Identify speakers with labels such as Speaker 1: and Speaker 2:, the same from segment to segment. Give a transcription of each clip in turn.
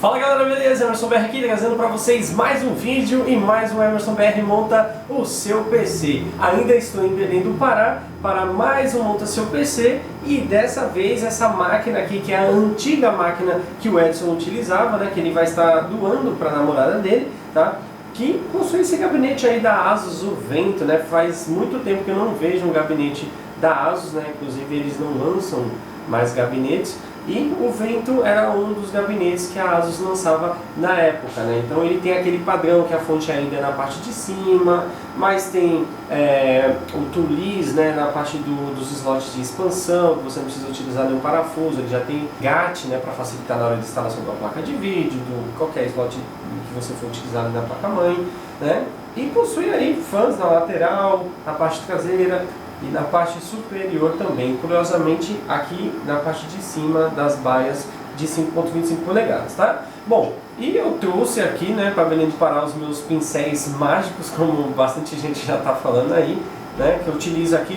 Speaker 1: Fala galera, beleza? Emerson BR aqui trazendo para vocês mais um vídeo e mais um Emerson BR monta o seu PC. Ainda estou em Belém do Pará para mais um monta seu PC e dessa vez essa máquina aqui, que é a antiga máquina que o Edson utilizava, né, que ele vai estar doando para a namorada dele, tá? Que possui esse gabinete aí da Asus, o Vento, né? Faz muito tempo que eu não vejo um gabinete da Asus, né? Inclusive eles não lançam mais gabinetes. E o Vento era um dos gabinetes que a Asus lançava na época, né? Então ele tem aquele padrão que a fonte ainda é na parte de cima, mas tem o tulis, né, na parte dos slots de expansão, que você não precisa utilizar nenhum parafuso, ele já tem GAT, né, para facilitar na hora de instalação da placa de vídeo, qualquer slot que você for utilizar na placa-mãe, né? E possui aí fãs na lateral, na parte traseira, e na parte superior também, curiosamente aqui na parte de cima das baias de 5.25 polegadas, tá? Bom, e eu trouxe aqui, né, para Belém do Pará os meus pincéis mágicos, como bastante gente já está falando aí, né, que eu utilizo aqui,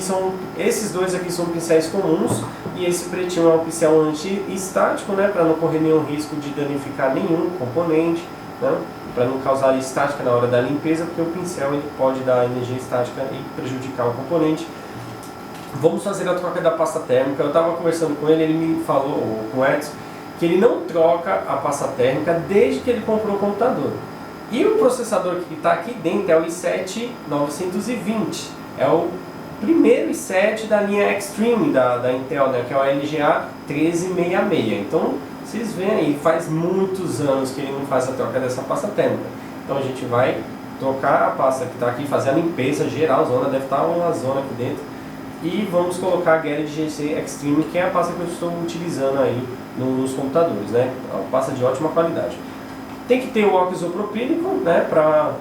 Speaker 1: esses dois aqui são pincéis comuns, e esse pretinho é um pincel anti-estático, né, para não correr nenhum risco de danificar nenhum componente, né, para não causar estática na hora da limpeza, porque o pincel ele pode dar energia estática e prejudicar o componente. Vamos fazer a troca da pasta térmica. Eu estava conversando com ele, ele me falou, com o Edson, que ele não troca a pasta térmica desde que ele comprou o computador. E o processador que está aqui dentro é o i7-920. É o primeiro i7 da linha Extreme da Intel, né, que é o LGA 1366. Então, vocês veem aí, faz muitos anos que ele não faz a troca dessa pasta térmica. Então a gente vai trocar a pasta que está aqui, fazer a limpeza geral, deve estar uma zona aqui dentro. E vamos colocar a Getter GC Extreme, que é a pasta que eu estou utilizando aí nos computadores, né? É uma pasta de ótima qualidade. Tem que ter o óxido isopropílico, né? Para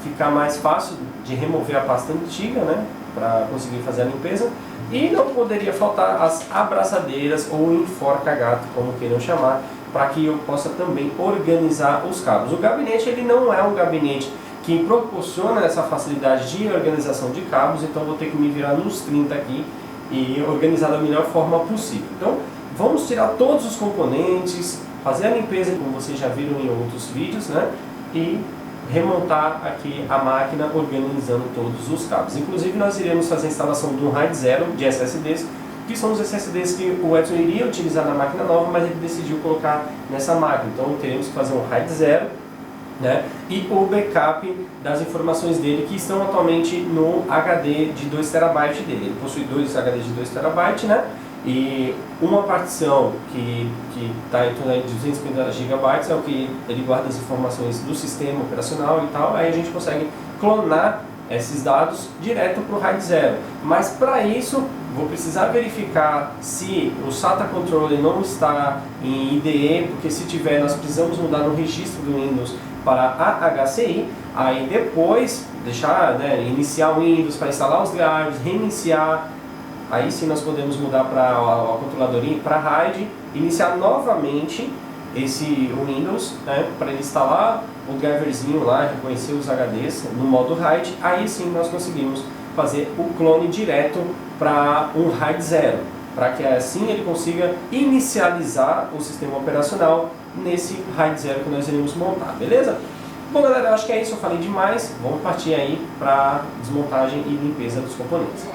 Speaker 1: ficar mais fácil de remover a pasta antiga, né? Para conseguir fazer a limpeza. E não poderia faltar as abraçadeiras ou enforca-gato, como queiram chamar, para que eu possa também organizar os cabos. O gabinete ele não é um gabinete que proporciona essa facilidade de organização de cabos, então vou ter que me virar nos 30 aqui e organizar da melhor forma possível. Então vamos tirar todos os componentes, fazer a limpeza como vocês já viram em outros vídeos, né? E remontar aqui a máquina organizando todos os cabos. Inclusive nós iremos fazer a instalação de um RAID 0 de SSDs, que são os SSDs que o Edson iria utilizar na máquina nova, mas ele decidiu colocar nessa máquina. Então teremos que fazer um RAID 0, né? E o backup das informações dele, que estão atualmente no HD de 2 TB dele. Ele possui dois HDs de 2 TB, né? E uma partição que está em torno de 250 GB é o que ele guarda as informações do sistema operacional e tal. Aí a gente consegue clonar esses dados direto para o RAID 0. Mas para isso vou precisar verificar se o SATA Controller não está em IDE, porque se tiver nós precisamos mudar no registro do Windows para a HCI, aí depois deixar, né, iniciar o Windows para instalar os drivers, reiniciar, aí sim nós podemos mudar para o controlador para RAID, iniciar novamente o Windows, né, para ele instalar o driverzinho lá, reconhecer os HDs no modo RAID, aí sim nós conseguimos fazer o clone direto para um RAID 0, para que assim ele consiga inicializar o sistema operacional nesse RAID 0 que nós iremos montar, beleza? Bom galera, eu acho que é isso, eu falei demais, vamos partir aí para desmontagem e limpeza dos componentes.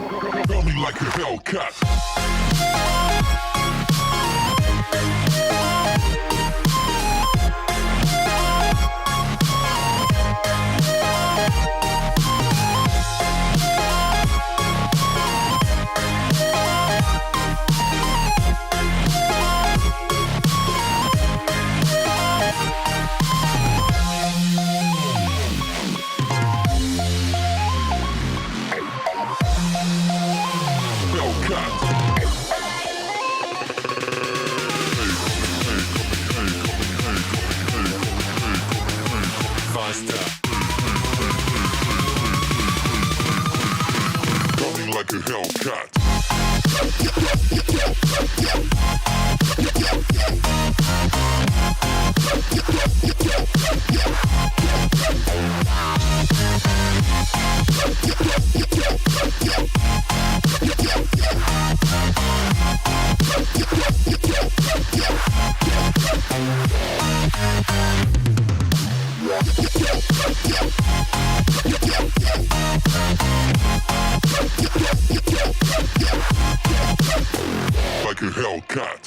Speaker 2: like a Hellcat.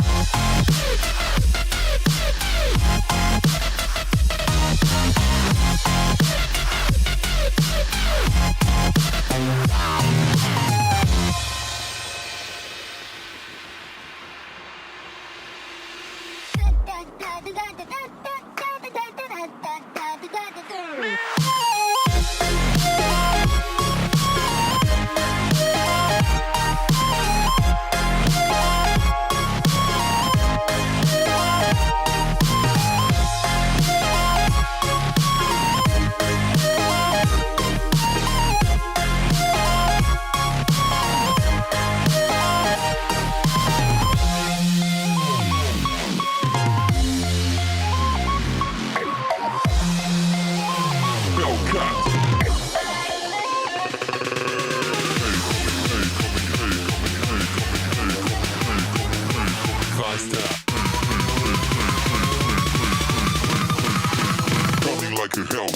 Speaker 2: Coming like a hell.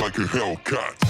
Speaker 2: Like a Hellcat.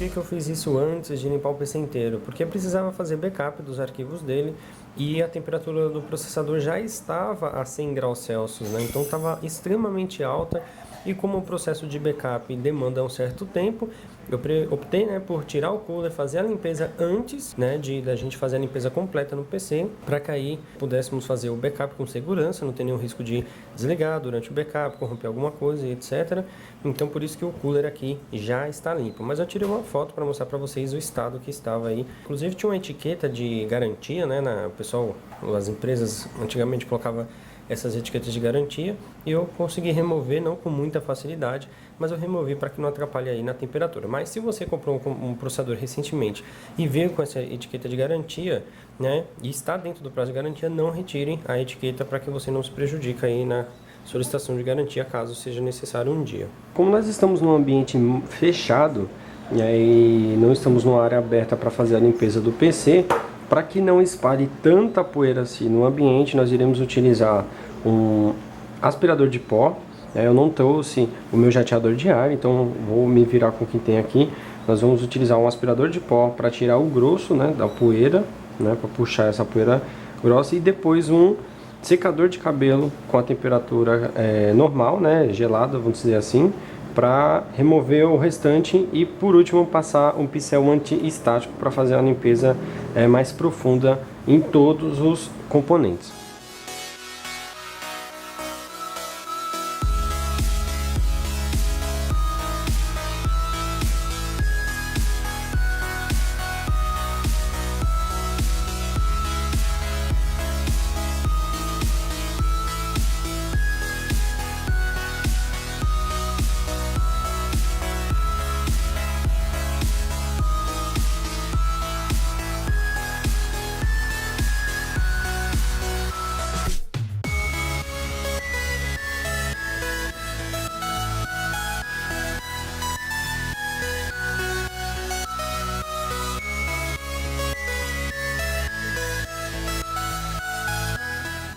Speaker 1: Por que eu fiz isso antes de limpar o PC inteiro? Porque eu precisava fazer backup dos arquivos dele e a temperatura do processador já estava a 100 graus Celsius, né? Então estava extremamente alta e como o processo de backup demanda um certo tempo, eu optei, né, por tirar o cooler, fazer a limpeza antes, né, da gente fazer a limpeza completa no PC, para que aí pudéssemos fazer o backup com segurança, não ter nenhum risco de desligar durante o backup, corromper alguma coisa, etc. Então por isso que o cooler aqui já está limpo. Mas eu tirei uma foto para mostrar para vocês o estado que estava aí. Inclusive tinha uma etiqueta de garantia, né, o pessoal, as empresas antigamente colocavam essas etiquetas de garantia e eu consegui remover, não com muita facilidade, mas eu removi para que não atrapalhe aí na temperatura. Mas se você comprou um processador recentemente e veio com essa etiqueta de garantia, né, e está dentro do prazo de garantia, não retire a etiqueta para que você não se prejudique aí na solicitação de garantia, caso seja necessário um dia. Como nós estamos num ambiente fechado e não estamos numa área aberta para fazer a limpeza do PC, para que não espalhe tanta poeira assim no ambiente, nós iremos utilizar um aspirador de pó. Eu não trouxe o meu jateador de ar, então vou me virar com o que tem aqui. Nós vamos utilizar um aspirador de pó para tirar o grosso, né, da poeira, né, para puxar essa poeira grossa, e depois um secador de cabelo com a temperatura normal, né, gelada, vamos dizer assim, para remover o restante e por último passar um pincel anti-estático para fazer a limpeza mais profunda em todos os componentes.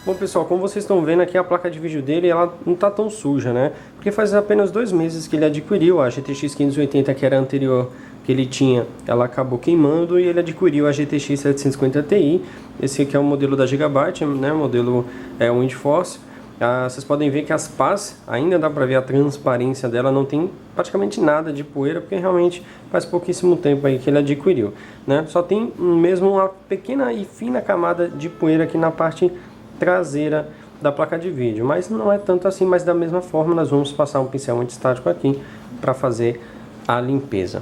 Speaker 1: Bom pessoal, como vocês estão vendo aqui, a placa de vídeo dele ela não está tão suja, né? Porque faz apenas 2 meses que ele adquiriu a GTX 580, que era a anterior que ele tinha, ela acabou queimando e ele adquiriu a GTX 750 Ti. Esse aqui é o modelo da Gigabyte, né? O modelo WindForce. Vocês podem ver que as pás, ainda dá para ver a transparência dela, não tem praticamente nada de poeira, porque realmente faz pouquíssimo tempo aí que ele adquiriu, né? Só tem mesmo uma pequena e fina camada de poeira aqui na parte traseira da placa de vídeo, mas não é tanto assim. Mas da mesma forma nós vamos passar um pincel antistático aqui para fazer a limpeza.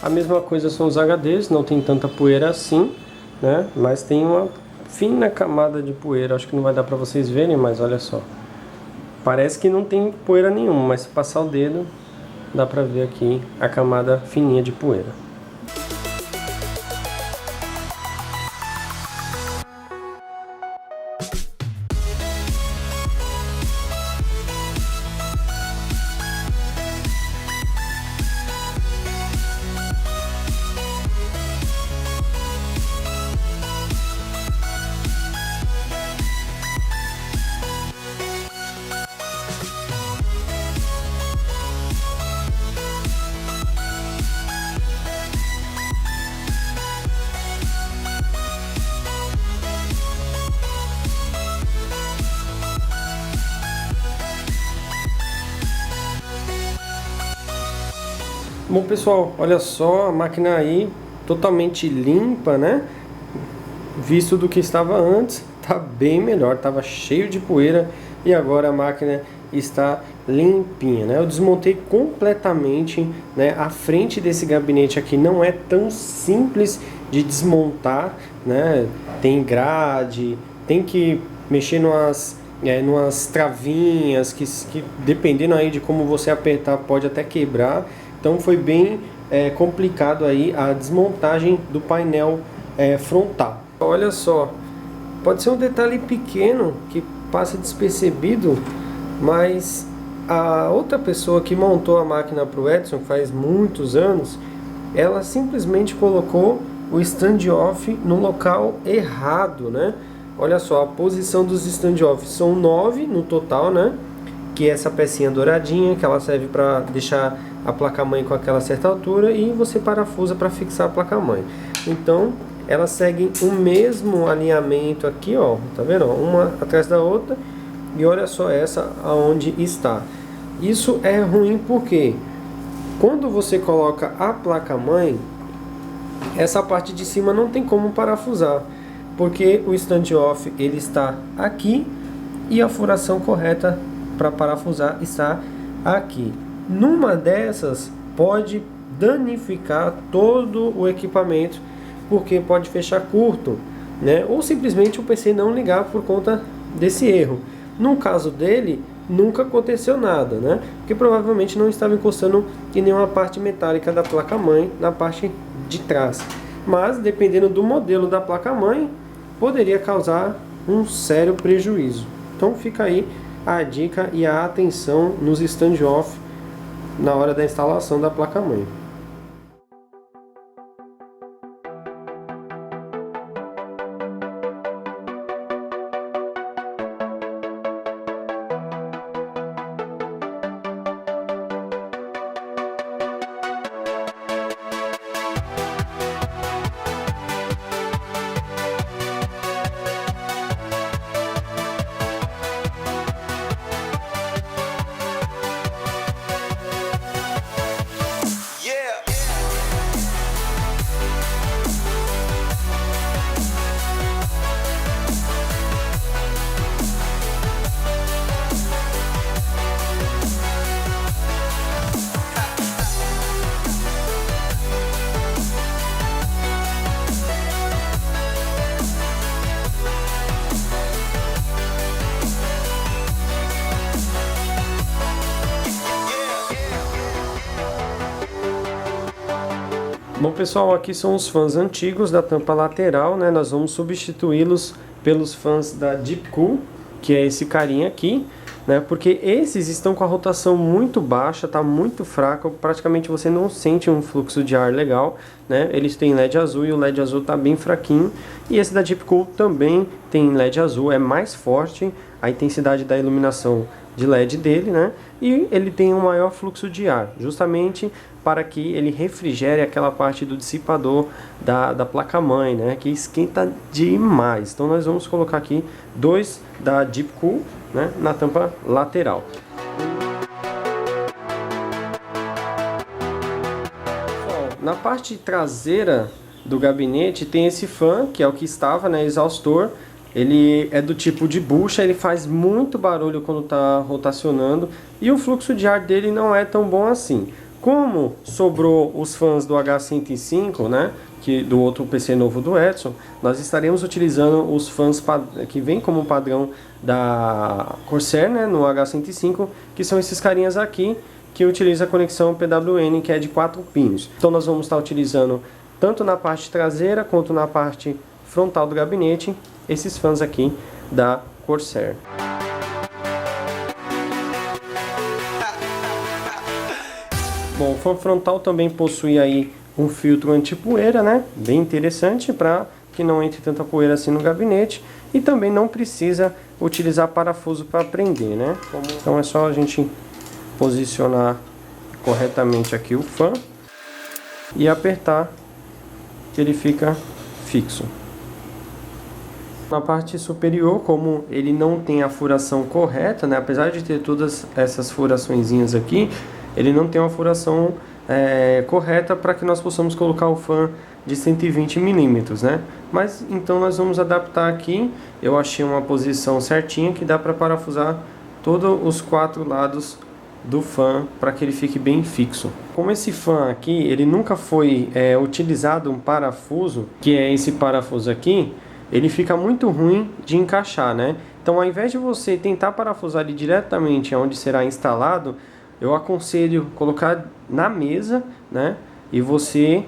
Speaker 1: A mesma coisa são os HDs, não tem tanta poeira assim, né? Mas tem uma fina camada de poeira, acho que não vai dar para vocês verem, mas olha só. Parece que não tem poeira nenhuma, mas se passar o dedo, dá pra ver aqui a camada fininha de poeira. Bom pessoal, olha só a máquina aí totalmente limpa, né? Visto do que estava antes, tá bem melhor, tava cheio de poeira e agora a máquina está limpinha, né? Eu desmontei completamente, né? A frente desse gabinete aqui não é tão simples de desmontar, né? Tem grade, tem que mexer numas travinhas que dependendo aí de como você apertar pode até quebrar. Então foi bem complicado aí a desmontagem do painel frontal. Olha só, pode ser um detalhe pequeno que passa despercebido, mas a outra pessoa que montou a máquina para o Edson faz muitos anos, ela simplesmente colocou o standoff no local errado, né? Olha só, a posição dos standoffs são 9 no total, né? Que é essa pecinha douradinha, que ela serve para deixar a placa-mãe com aquela certa altura e você parafusa para fixar a placa-mãe. Então, elas seguem o mesmo alinhamento aqui, ó, tá vendo? Uma atrás da outra, e olha só essa aonde está. Isso é ruim porque quando você coloca a placa-mãe, essa parte de cima não tem como parafusar, porque o standoff ele está aqui e a furação correta para parafusar está aqui. Numa dessas pode danificar todo o equipamento, porque pode fechar curto, né? Ou simplesmente o PC não ligar por conta desse erro. No caso dele, nunca aconteceu nada, né? Porque provavelmente não estava encostando em nenhuma parte metálica da placa-mãe na parte de trás. Mas dependendo do modelo da placa-mãe, poderia causar um sério prejuízo. Então fica aí a dica e a atenção nos standoff na hora da instalação da placa-mãe. Bom pessoal, aqui são os fãs antigos da tampa lateral, né? Nós vamos substituí-los pelos fãs da Deepcool, que é esse carinha aqui, né? Porque esses estão com a rotação muito baixa, tá muito fraco, praticamente você não sente um fluxo de ar legal, né? Eles têm LED azul e o LED azul tá bem fraquinho. E esse da Deepcool também tem LED azul, é mais forte a intensidade da iluminação de LED dele, né? E ele tem um maior fluxo de ar, justamente para que ele refrigere aquela parte do dissipador da placa-mãe, né? Que esquenta demais. Então nós vamos colocar aqui 2 da Deepcool, né? Na tampa lateral. Na parte traseira do gabinete tem esse fã, que é o que estava, né? Exaustor. Ele é do tipo de bucha, ele faz muito barulho quando está rotacionando e o fluxo de ar dele não é tão bom assim. Como sobrou os fãs do H105, né, do outro PC novo do Edson, nós estaremos utilizando os fãs que vem como padrão da Corsair, né, no H105, que são esses carinhas aqui, que utiliza a conexão PWM, que é de 4 pinos. Então nós vamos estar utilizando tanto na parte traseira quanto na parte frontal do gabinete esses fãs aqui da Corsair. Bom, o fã frontal também possui aí um filtro anti-poeira, né? Bem interessante para que não entre tanta poeira assim no gabinete. E também não precisa utilizar parafuso para prender, né? Então é só a gente posicionar corretamente aqui o fã e apertar que ele fica fixo. Na parte superior, como ele não tem a furação correta, né, apesar de ter todas essas furaçõezinhas aqui, ele não tem uma furação correta para que nós possamos colocar o fã de 120 milímetros, né? Mas então nós vamos adaptar aqui. Eu achei uma posição certinha que dá para parafusar todos os 4 lados do fã para que ele fique bem fixo. Como esse fã aqui, ele nunca foi utilizado um parafuso, que é esse parafuso aqui, ele fica muito ruim de encaixar, né? Então, ao invés de você tentar parafusar ele diretamente onde será instalado, eu aconselho colocar na mesa, né? E você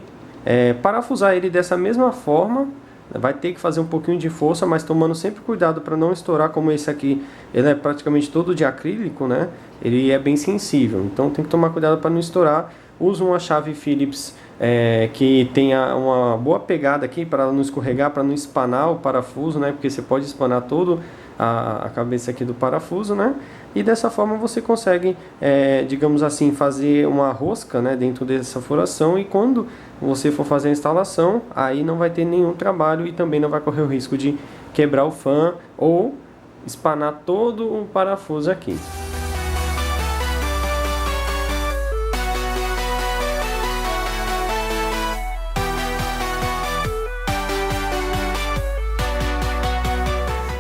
Speaker 1: parafusar ele dessa mesma forma. Vai ter que fazer um pouquinho de força, mas tomando sempre cuidado para não estourar, como esse aqui, ele é praticamente todo de acrílico, né? Ele é bem sensível, então tem que tomar cuidado para não estourar. Usa uma chave Phillips que tenha uma boa pegada aqui para ela não escorregar, para não espanar o parafuso, né? Porque você pode espanar todo a cabeça aqui do parafuso, né? E dessa forma você consegue, digamos assim, fazer uma rosca, né, dentro dessa furação, e quando você for fazer a instalação, aí não vai ter nenhum trabalho e também não vai correr o risco de quebrar o fã ou espanar todo o parafuso aqui.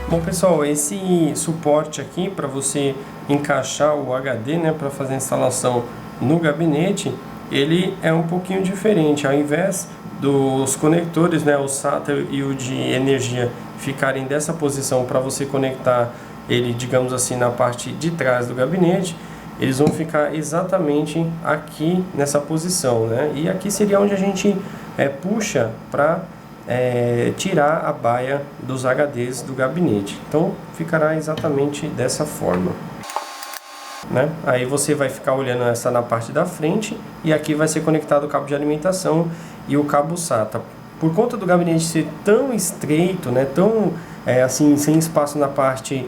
Speaker 1: Bom pessoal, esse suporte aqui para você encaixar o HD, né, para fazer a instalação no gabinete, ele é um pouquinho diferente. Ao invés dos conectores, né, o SATA e o de energia ficarem dessa posição para você conectar ele, digamos assim, na parte de trás do gabinete, eles vão ficar exatamente aqui nessa posição, né? E aqui seria onde a gente puxa para tirar a baia dos HDs do gabinete. Então ficará exatamente dessa forma, né? Aí você vai ficar olhando essa na parte da frente, e aqui vai ser conectado o cabo de alimentação e o cabo SATA. Por conta do gabinete ser tão estreito, né, tão assim, sem espaço na parte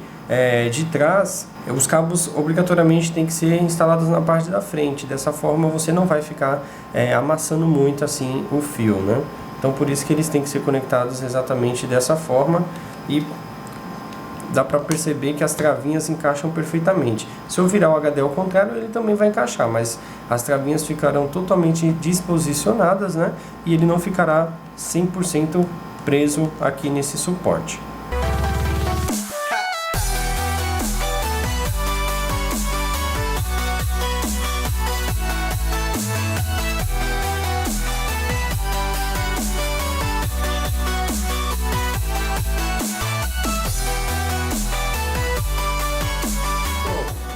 Speaker 1: de trás, os cabos obrigatoriamente têm que ser instalados na parte da frente. Dessa forma você não vai ficar amassando muito assim o fio, né? Então por isso que eles têm que ser conectados exatamente dessa forma, e dá para perceber que as travinhas encaixam perfeitamente. Se eu virar o HD ao contrário, ele também vai encaixar, mas as travinhas ficarão totalmente disposicionadas, né? E ele não ficará 100% preso aqui nesse suporte.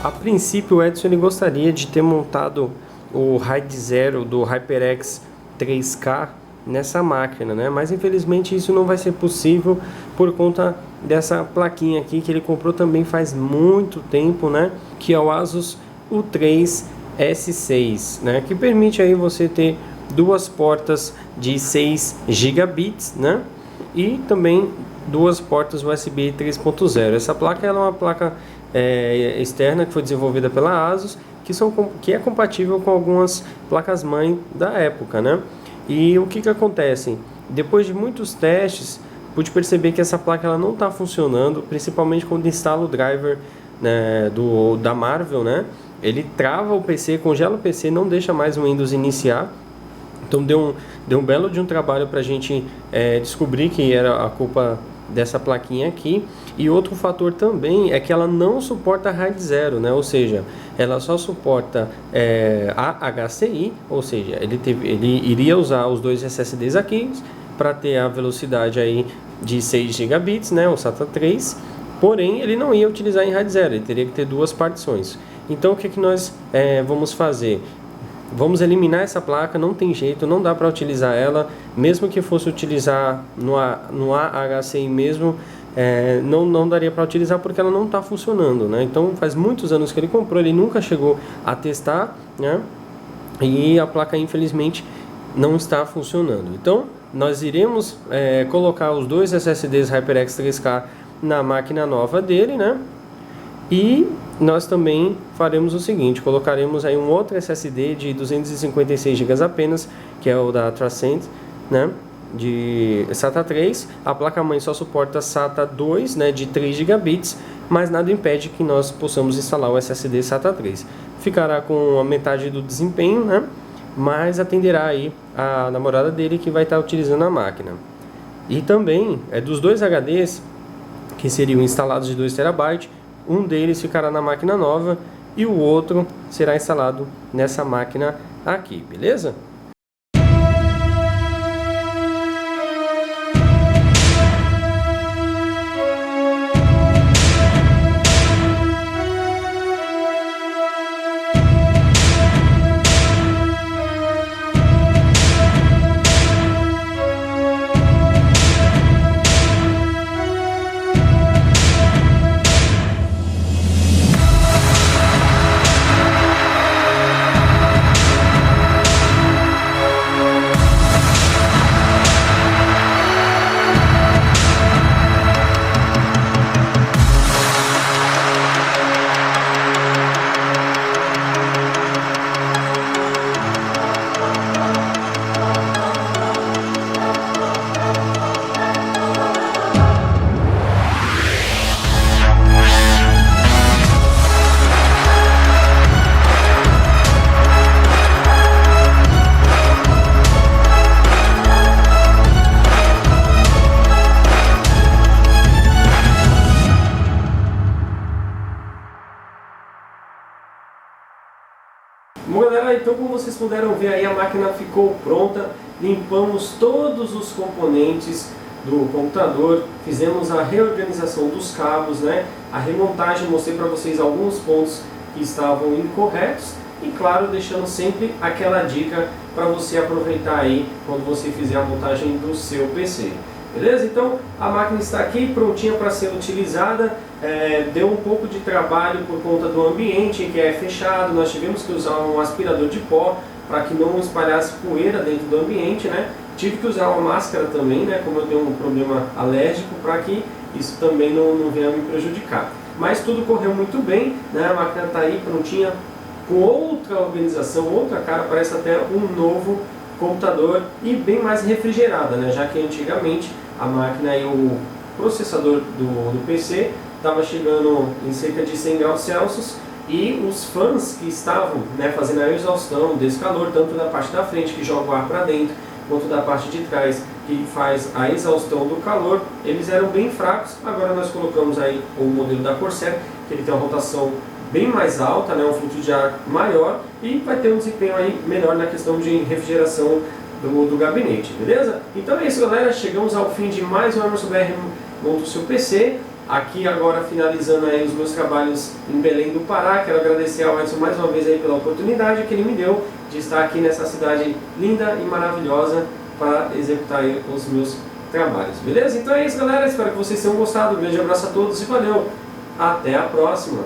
Speaker 1: A princípio, o Edson ele gostaria de ter montado o RAID 0 do HyperX 3K nessa máquina, né? Mas infelizmente isso não vai ser possível por conta dessa plaquinha aqui que ele comprou também faz muito tempo, né? Que é o Asus U3 S6, né? Que permite aí você ter duas portas de 6 gigabits, né? E também duas portas USB 3.0. Essa placa ela é uma placa externa que foi desenvolvida pela Asus, que é compatível com algumas placas-mãe da época, né? E o que acontece? Depois de muitos testes, pude perceber que essa placa ela não está funcionando, principalmente quando instala o driver, né, da Marvel, né? Ele trava o PC, congela o PC, não deixa mais o Windows iniciar. Então deu um belo de um trabalho para a gente descobrir que era a culpa dessa plaquinha aqui. E outro fator também é que ela não suporta RAID 0, né? Ou seja, ela só suporta AHCI, ou seja, ele iria usar os dois SSDs aqui para ter a velocidade aí de 6 gigabits, né? O SATA 3, porém ele não ia utilizar em RAID 0, ele teria que ter duas partições. Então o que nós vamos fazer? Vamos eliminar essa placa, não tem jeito, não dá para utilizar ela, mesmo que fosse utilizar no AHCI mesmo, não daria para utilizar porque ela não está funcionando, né? Então faz muitos anos que ele comprou, ele nunca chegou a testar, né? E a placa infelizmente não está funcionando. Então nós iremos colocar os dois SSDs HyperX 3K na máquina nova dele, né? E nós também faremos o seguinte, colocaremos aí um outro SSD de 256 GB apenas, que é o da Transcend, né, de SATA 3. A placa-mãe só suporta SATA 2, né, de 3 GB, mas nada impede que nós possamos instalar o SSD SATA 3. Ficará com a metade do desempenho, né, mas atenderá aí a namorada dele que vai estar utilizando a máquina. E também, dos dois HDs, que seriam instalados de 2 TB, um deles ficará na máquina nova e o outro será instalado nessa máquina aqui, beleza? Bom, galera, então como vocês puderam ver aí, a máquina ficou pronta, limpamos todos os componentes do computador, fizemos a reorganização dos cabos, né? A remontagem, mostrei para vocês alguns pontos que estavam incorretos e claro, deixando sempre aquela dica para você aproveitar aí quando você fizer a montagem do seu PC. Beleza? Então a máquina está aqui prontinha para ser utilizada. Deu um pouco de trabalho por conta do ambiente que é fechado, nós tivemos que usar um aspirador de pó para que não espalhasse poeira dentro do ambiente, né? Tive que usar uma máscara também, né? Como eu tenho um problema alérgico, para que isso também não venha me prejudicar. Mas tudo correu muito bem, né? A máquina está aí prontinha, com outra organização, outra cara, parece até um novo computador e bem mais refrigerada, né? Já que antigamente a máquina e o processador do PC estava chegando em cerca de 100 graus Celsius e os fãs que estavam, né, fazendo a exaustão desse calor, tanto da parte da frente que joga o ar para dentro, quanto da parte de trás que faz a exaustão do calor, eles eram bem fracos. Agora nós colocamos aí o modelo da Corsair, que ele tem uma rotação bem mais alta, né, um fluxo de ar maior e vai ter um desempenho aí melhor na questão de refrigeração do gabinete, beleza? Então é isso, galera, chegamos ao fim de mais um Emerson BR Monta o Seu PC. Aqui agora finalizando aí os meus trabalhos em Belém do Pará. Quero agradecer ao Edson mais uma vez aí pela oportunidade que ele me deu de estar aqui nessa cidade linda e maravilhosa para executar aí os meus trabalhos, beleza? Então é isso, galera, espero que vocês tenham gostado, um grande abraço a todos e valeu, até a próxima!